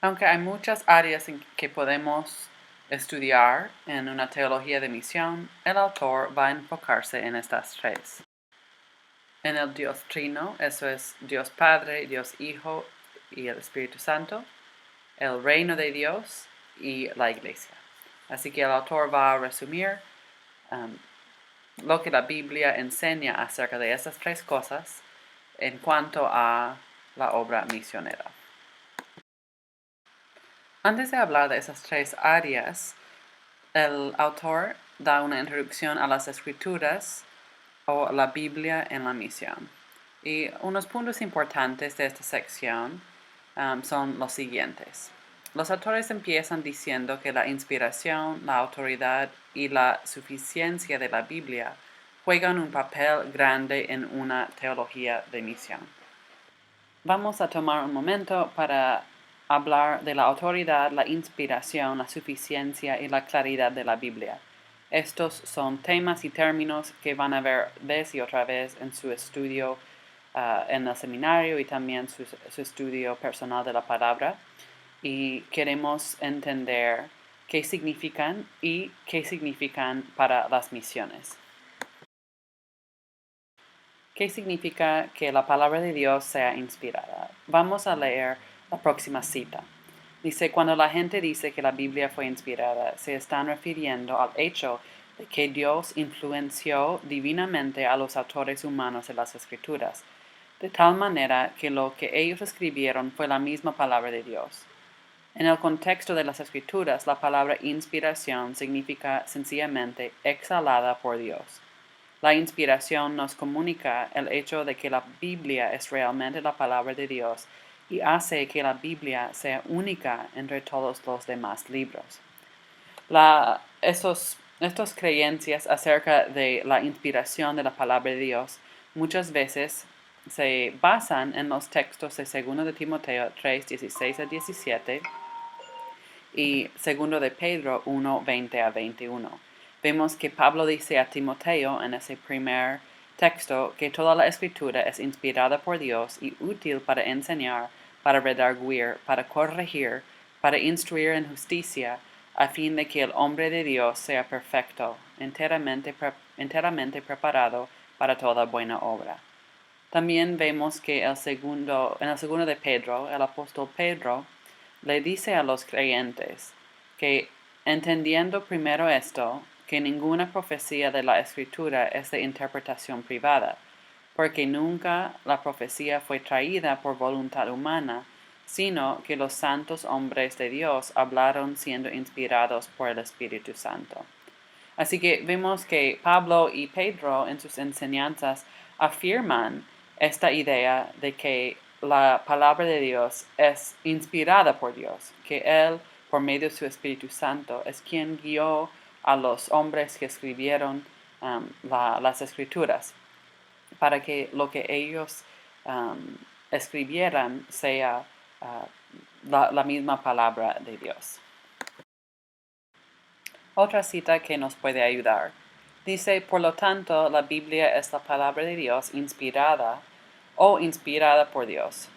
Aunque hay muchas áreas en que podemos estudiar en una teología de misión, el autor va a enfocarse en estas tres. En el Dios Trino, eso es Dios Padre, Dios Hijo y el Espíritu Santo, el reino de Dios y la Iglesia. Así que el autor va a resumir lo que la Biblia enseña acerca de esas tres cosas en cuanto a la obra misionera. Antes de hablar de esas tres áreas, el autor da una introducción a las escrituras o la Biblia en la misión. Y unos puntos importantes de esta sección son los siguientes. Los autores empiezan diciendo que la inspiración, la autoridad y la suficiencia de la Biblia juegan un papel grande en una teología de misión. Vamos a tomar un momento para hablar de la autoridad, la inspiración, la suficiencia y la claridad de la Biblia. Estos son temas y términos que van a ver vez y otra vez en su estudio en el seminario y también su estudio personal de la palabra. Y queremos entender qué significan y qué significan para las misiones. ¿Qué significa que la palabra de Dios sea inspirada? Vamos a leer la próxima cita. Dice, cuando la gente dice que la Biblia fue inspirada, se están refiriendo al hecho de que Dios influenció divinamente a los autores humanos de las Escrituras, de tal manera que lo que ellos escribieron fue la misma palabra de Dios. En el contexto de las Escrituras, la palabra inspiración significa sencillamente exhalada por Dios. La inspiración nos comunica el hecho de que la Biblia es realmente la palabra de Dios y hace que la Biblia sea única entre todos los demás libros. Estas creencias acerca de la inspiración de la palabra de Dios muchas veces se basan en los textos de 2 de Timoteo 3, 16 a 17 y 2 de Pedro 1, 20 a 21. Vemos que Pablo dice a Timoteo en ese primer texto que toda la escritura es inspirada por Dios y útil para enseñar, para redarguir, para corregir, para instruir en justicia, a fin de que el hombre de Dios sea perfecto, enteramente preparado para toda buena obra. También vemos que en el segundo de Pedro, el apóstol Pedro le dice a los creyentes que, entendiendo primero esto, que ninguna profecía de la Escritura es de interpretación privada, porque nunca la profecía fue traída por voluntad humana, sino que los santos hombres de Dios hablaron siendo inspirados por el Espíritu Santo. Así que vemos que Pablo y Pedro en sus enseñanzas afirman esta idea de que la palabra de Dios es inspirada por Dios, que Él, por medio de su Espíritu Santo, es quien guió a los hombres que escribieron las escrituras, para que lo que ellos escribieran sea la misma palabra de Dios. Otra cita que nos puede ayudar. Dice, por lo tanto, la Biblia es la palabra de Dios inspirada o inspirada por Dios.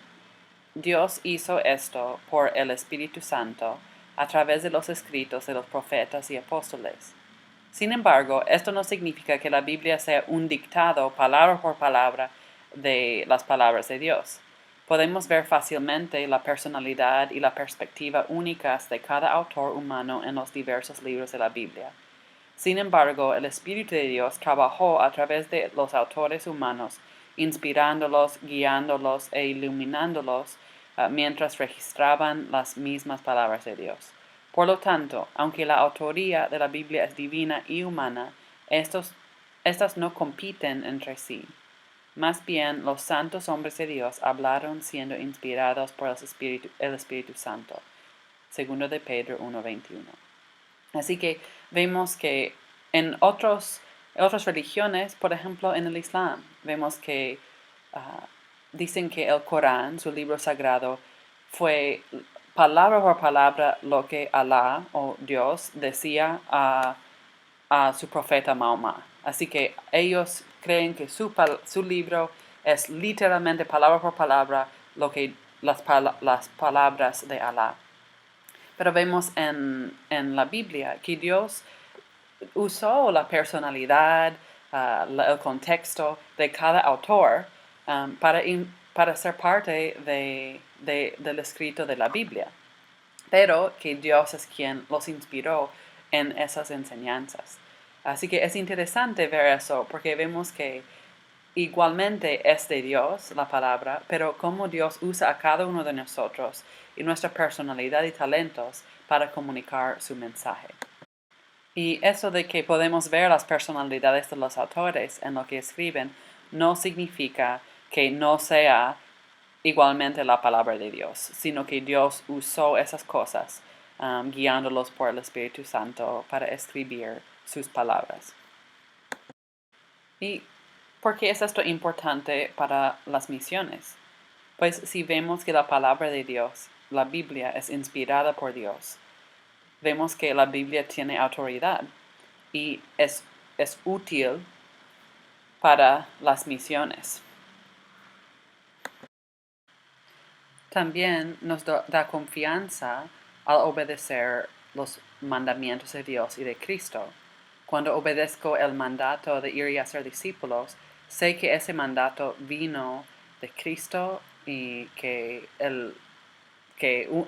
Dios hizo esto por el Espíritu Santo a través de los escritos de los profetas y apóstoles. Sin embargo, esto no significa que la Biblia sea un dictado palabra por palabra de las palabras de Dios. Podemos ver fácilmente la personalidad y la perspectiva únicas de cada autor humano en los diversos libros de la Biblia. Sin embargo, el Espíritu de Dios trabajó a través de los autores humanos, inspirándolos, guiándolos e iluminándolos mientras registraban las mismas palabras de Dios. Por lo tanto, aunque la autoría de la Biblia es divina y humana, estas no compiten entre sí. Más bien, los santos hombres de Dios hablaron siendo inspirados por el Espíritu Santo. 2 de Pedro 1:21. Así que vemos que en otras religiones, por ejemplo en el Islam, vemos que dicen que el Corán, su libro sagrado, fue palabra por palabra lo que Alá o Dios decía a su profeta Mahoma. Así que ellos creen que su libro es literalmente palabra por palabra lo que las palabras de Alá. Pero vemos en la Biblia que Dios usó la personalidad, el contexto de cada autor para ser parte del escrito de la Biblia, pero que Dios es quien los inspiró en esas enseñanzas. Así que es interesante ver eso, porque vemos que igualmente es de Dios la palabra, pero cómo Dios usa a cada uno de nosotros y nuestra personalidad y talentos para comunicar su mensaje. Y eso de que podemos ver las personalidades de los autores en lo que escriben no significa que no sea igualmente la palabra de Dios, sino que Dios usó esas cosas guiándolos por el Espíritu Santo para escribir sus palabras. ¿Y por qué es esto importante para las misiones? Pues si vemos que la palabra de Dios, la Biblia, es inspirada por Dios, vemos que la Biblia tiene autoridad y es útil para las misiones. También nos da confianza al obedecer los mandamientos de Dios y de Cristo. Cuando obedezco el mandato de ir y hacer discípulos, sé que ese mandato vino de Cristo y que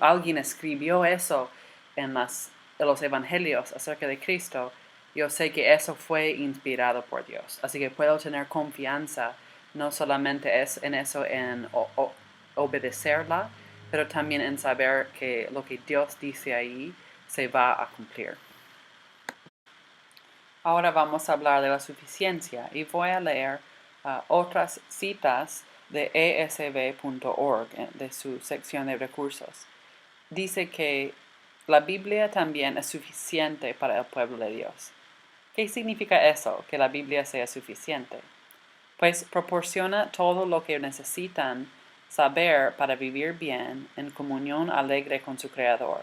alguien escribió eso en los evangelios acerca de Cristo. Yo sé que eso fue inspirado por Dios. Así que puedo tener confianza, no solamente es en eso, en obedecerla, pero también en saber que lo que Dios dice ahí se va a cumplir. Ahora vamos a hablar de la suficiencia y voy a leer otras citas de esb.org, de su sección de recursos. Dice que la Biblia también es suficiente para el pueblo de Dios. ¿Qué significa eso, que la Biblia sea suficiente? Pues proporciona todo lo que necesitan saber para vivir bien en comunión alegre con su Creador,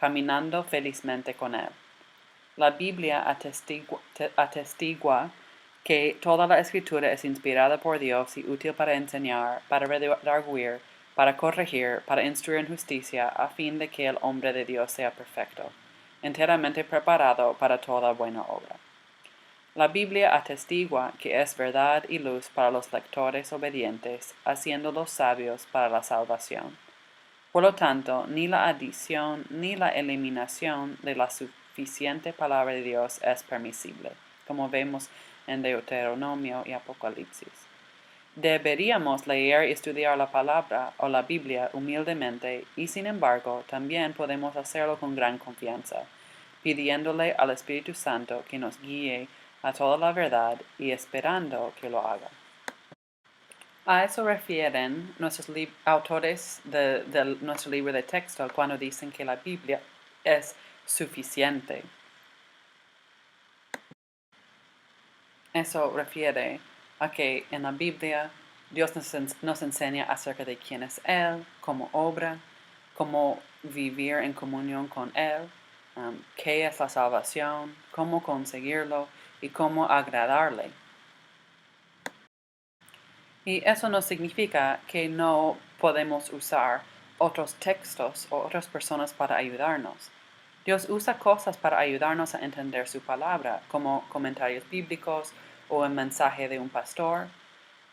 caminando felizmente con Él. La Biblia atestigua que toda la Escritura es inspirada por Dios y útil para enseñar, para redarguir, para corregir, para instruir en justicia, a fin de que el hombre de Dios sea perfecto, enteramente preparado para toda buena obra. La Biblia atestigua que es verdad y luz para los lectores obedientes, haciéndolos sabios para la salvación. Por lo tanto, ni la adición ni la eliminación de la suficiente palabra de Dios es permisible, como vemos en Deuteronomio y Apocalipsis. Deberíamos leer y estudiar la palabra o la Biblia humildemente y sin embargo también podemos hacerlo con gran confianza, pidiéndole al Espíritu Santo que nos guíe a toda la verdad y esperando que lo haga. A eso refieren nuestros autores de nuestro libro de texto cuando dicen que la Biblia es suficiente. Eso refiere a que en la Biblia Dios nos enseña acerca de quién es Él, cómo obra, cómo vivir en comunión con Él, qué es la salvación, cómo conseguirlo y cómo agradarle. Y eso no significa que no podemos usar otros textos o otras personas para ayudarnos. Dios usa cosas para ayudarnos a entender su palabra, como comentarios bíblicos o el mensaje de un pastor.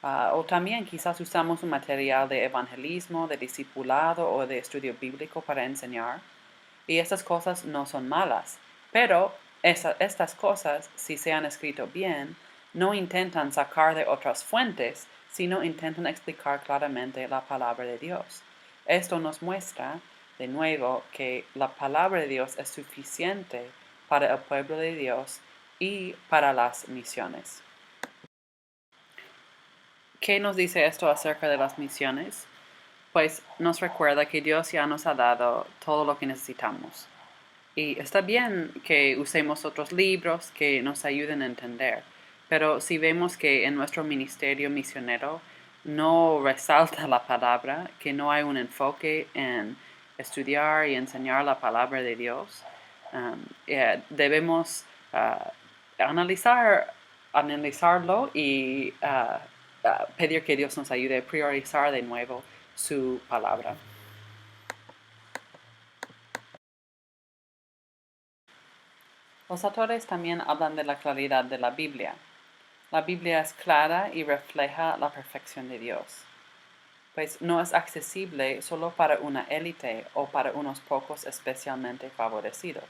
O también quizás usamos un material de evangelismo, de discipulado o de estudio bíblico para enseñar. Y estas cosas no son malas, pero estas cosas, si se han escrito bien, no intentan sacar de otras fuentes, sino intentan explicar claramente la palabra de Dios. Esto nos muestra, de nuevo, que la palabra de Dios es suficiente para el pueblo de Dios y para las misiones. ¿Qué nos dice esto acerca de las misiones? Pues nos recuerda que Dios ya nos ha dado todo lo que necesitamos. Y está bien que usemos otros libros que nos ayuden a entender, pero si vemos que en nuestro ministerio misionero no resalta la palabra, que no hay un enfoque en estudiar y enseñar la palabra de Dios, debemos analizarlo y pedir que Dios nos ayude a priorizar de nuevo su palabra. Los autores también hablan de la claridad de la Biblia. La Biblia es clara y refleja la perfección de Dios, pues no es accesible solo para una élite o para unos pocos especialmente favorecidos.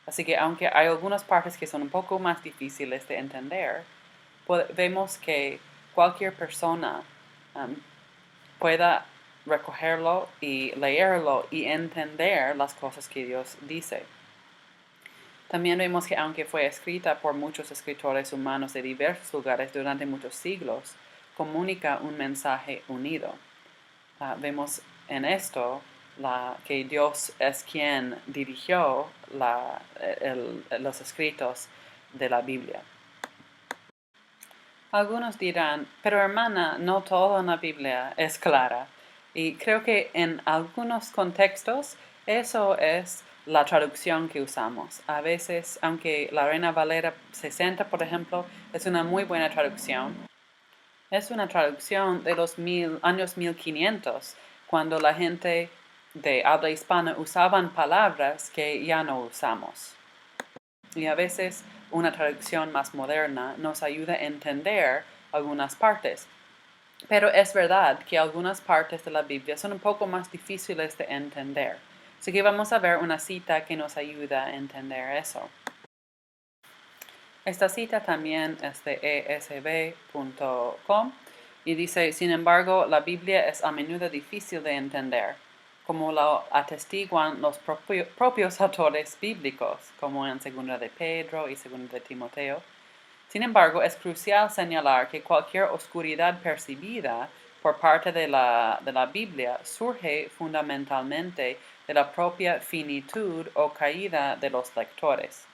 Así que aunque hay algunas partes que son un poco más difíciles de entender, vemos que cualquier persona pueda recogerlo y leerlo y entender las cosas que Dios dice. También vemos que aunque fue escrita por muchos escritores humanos de diversos lugares durante muchos siglos, comunica un mensaje unido. Vemos en esto que Dios es quien dirigió los escritos de la Biblia. Algunos dirán, pero hermana, no todo en la Biblia es clara. Y creo que en algunos contextos eso es la traducción que usamos. A veces, aunque la Reina Valera 60, por ejemplo, es una muy buena traducción, es una traducción de los años 1500, cuando la gente de habla hispana usaban palabras que ya no usamos. Y a veces una traducción más moderna nos ayuda a entender algunas partes. Pero es verdad que algunas partes de la Biblia son un poco más difíciles de entender. Así que vamos a ver una cita que nos ayuda a entender eso. Esta cita también es de esb.com y dice, sin embargo, la Biblia es a menudo difícil de entender, como lo atestiguan los propios autores bíblicos, como en 2 de Pedro y 2 de Timoteo. Sin embargo, es crucial señalar que cualquier oscuridad percibida por parte de la Biblia surge fundamentalmente de la propia finitud o caída de los lectores.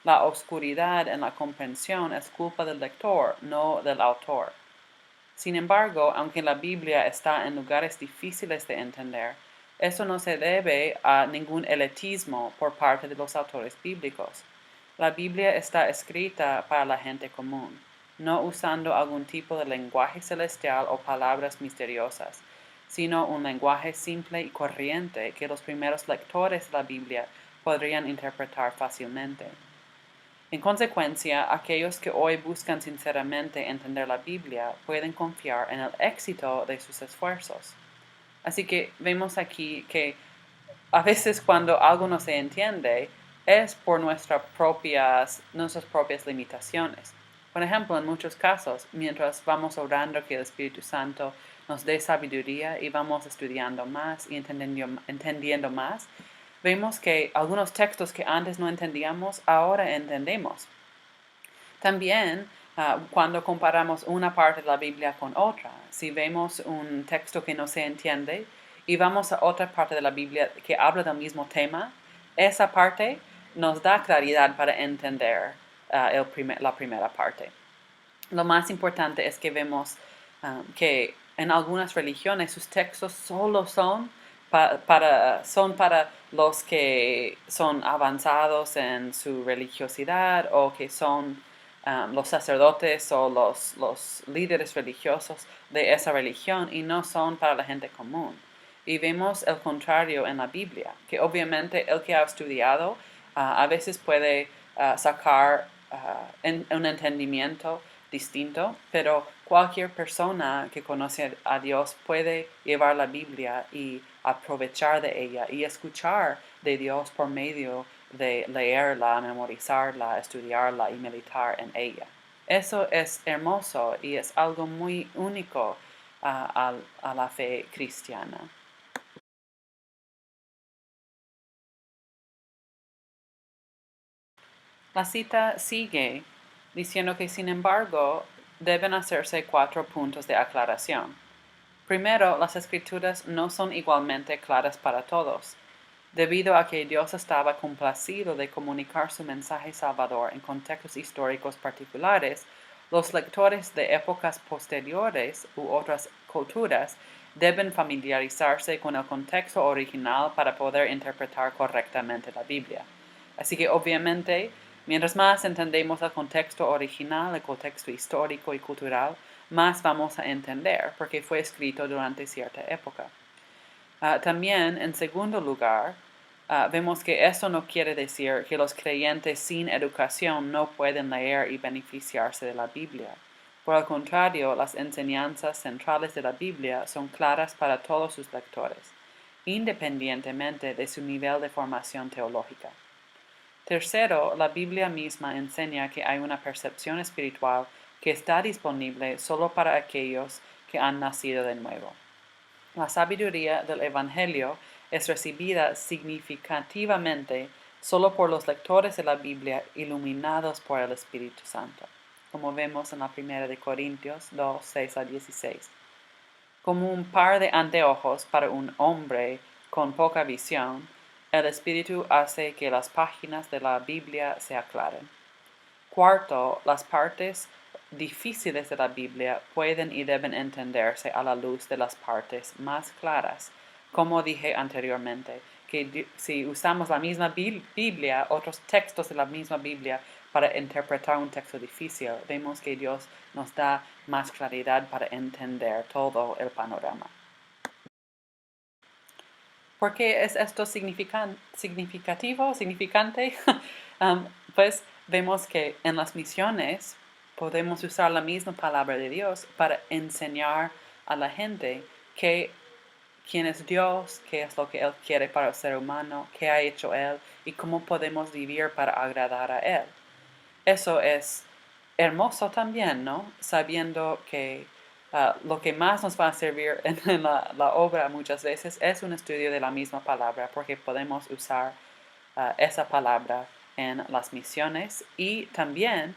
La oscuridad en la comprensión es culpa del lector, no del autor. Sin embargo, aunque la Biblia está en lugares difíciles de entender, eso no se debe a ningún elitismo por parte de los autores bíblicos. La Biblia está escrita para la gente común, no usando algún tipo de lenguaje celestial o palabras misteriosas, sino un lenguaje simple y corriente que los primeros lectores de la Biblia podrían interpretar fácilmente. En consecuencia, aquellos que hoy buscan sinceramente entender la Biblia pueden confiar en el éxito de sus esfuerzos. Así que vemos aquí que a veces cuando algo no se entiende es por nuestras propias limitaciones. Por ejemplo, en muchos casos, mientras vamos orando que el Espíritu Santo nos dé sabiduría y vamos estudiando más y entendiendo más, vemos que algunos textos que antes no entendíamos, ahora entendemos. También, cuando comparamos una parte de la Biblia con otra, si vemos un texto que no se entiende y vamos a otra parte de la Biblia que habla del mismo tema, esa parte nos da claridad para entender la primera parte. Lo más importante es que vemos que en algunas religiones sus textos solo son para los que son avanzados en su religiosidad o que son los sacerdotes o los líderes religiosos de esa religión y no son para la gente común. Y vemos el contrario en la Biblia, que obviamente el que ha estudiado a veces puede sacar un entendimiento distinto, pero cualquier persona que conoce a Dios puede llevar la Biblia y aprovechar de ella y escuchar de Dios por medio de leerla, memorizarla, estudiarla y meditar en ella. Eso es hermoso y es algo muy único a la fe cristiana. La cita sigue diciendo que, sin embargo, deben hacerse 4 puntos de aclaración. Primero, las escrituras no son igualmente claras para todos, debido a que Dios estaba complacido de comunicar su mensaje salvador en contextos históricos particulares. Los lectores de épocas posteriores u otras culturas deben familiarizarse con el contexto original para poder interpretar correctamente la Biblia. Así que obviamente, mientras más entendemos el contexto original, el contexto histórico y cultural, más vamos a entender porque fue escrito durante cierta época. También, en segundo lugar, Vemos que eso no quiere decir que los creyentes sin educación no pueden leer y beneficiarse de la Biblia. Por el contrario, las enseñanzas centrales de la Biblia son claras para todos sus lectores, independientemente de su nivel de formación teológica. Tercero, la Biblia misma enseña que hay una percepción espiritual que está disponible solo para aquellos que han nacido de nuevo. La sabiduría del Evangelio es recibida significativamente solo por los lectores de la Biblia iluminados por el Espíritu Santo, como vemos en la primera de Corintios 2, 6 a 16. Como un par de anteojos para un hombre con poca visión, el Espíritu hace que las páginas de la Biblia se aclaren. Cuarto, las partes difíciles de la Biblia pueden y deben entenderse a la luz de las partes más claras. Como dije anteriormente, que si usamos la misma Biblia, otros textos de la misma Biblia para interpretar un texto difícil, vemos que Dios nos da más claridad para entender todo el panorama. ¿Por qué es esto significante? Pues vemos que en las misiones podemos usar la misma palabra de Dios para enseñar a la gente quién es Dios, qué es lo que Él quiere para el ser humano, qué ha hecho Él y cómo podemos vivir para agradar a Él. Eso es hermoso también, ¿no? Sabiendo que lo que más nos va a servir en la obra muchas veces es un estudio de la misma palabra, porque podemos usar esa palabra en las misiones y también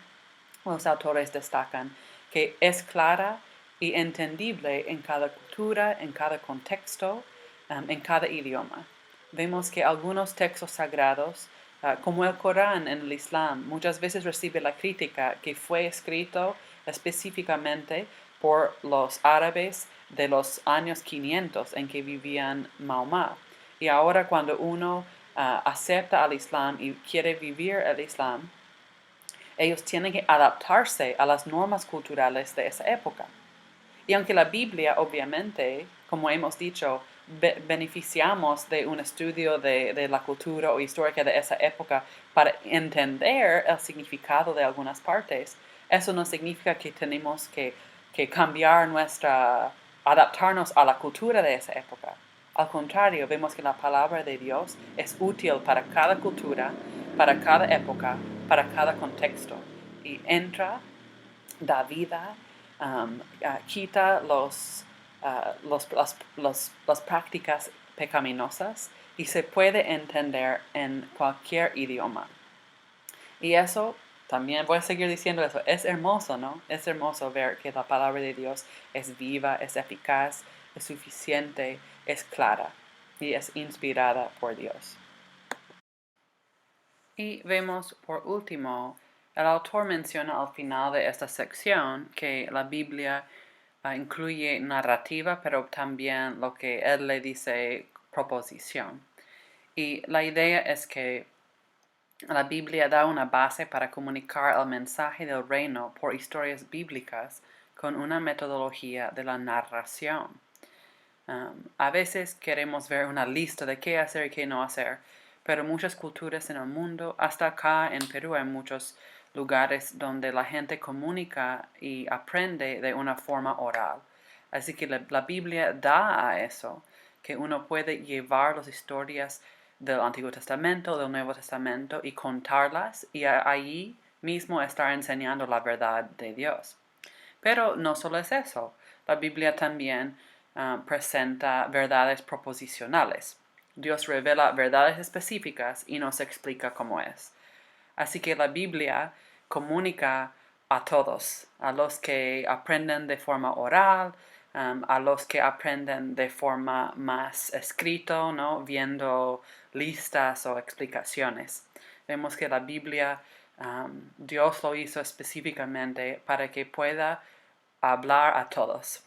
los autores destacan que es clara y entendible en cada cultura, en cada contexto, en cada idioma. Vemos que algunos textos sagrados, como el Corán en el Islam, muchas veces recibe la crítica que fue escrito específicamente por los árabes de los años 500 en que vivían Mahoma. Y ahora cuando uno acepta al Islam y quiere vivir el Islam, ellos tienen que adaptarse a las normas culturales de esa época. Y aunque la Biblia, obviamente, como hemos dicho, beneficiamos de un estudio de la cultura o histórica de esa época para entender el significado de algunas partes, eso no significa que tenemos que cambiar adaptarnos a la cultura de esa época. Al contrario, vemos que la palabra de Dios es útil para cada cultura, para cada época, para cada contexto. Y entra, da vida, quita las prácticas pecaminosas y se puede entender en cualquier idioma. Y eso, también voy a seguir diciendo eso, es hermoso, ¿no? Es hermoso ver que la palabra de Dios es viva, es eficaz, es suficiente, es clara y es inspirada por Dios. Y vemos por último, el autor menciona al final de esta sección que la Biblia incluye narrativa, pero también lo que él le dice proposición. Y la idea es que la Biblia da una base para comunicar el mensaje del reino por historias bíblicas con una metodología de la narración. A veces queremos ver una lista de qué hacer y qué no hacer, pero muchas culturas en el mundo, hasta acá en Perú hay muchos lugares donde la gente comunica y aprende de una forma oral. Así que la Biblia da a eso, que uno puede llevar las historias del Antiguo Testamento, del Nuevo Testamento y contarlas y allí mismo estar enseñando la verdad de Dios. Pero no solo es eso, la Biblia también presenta verdades proposicionales. Dios revela verdades específicas y nos explica cómo es. Así que la Biblia comunica a todos, a los que aprenden de forma oral, a los que aprenden de forma más escrito, ¿no? Viendo listas o explicaciones. Vemos que la Biblia, Dios lo hizo específicamente para que pueda hablar a todos.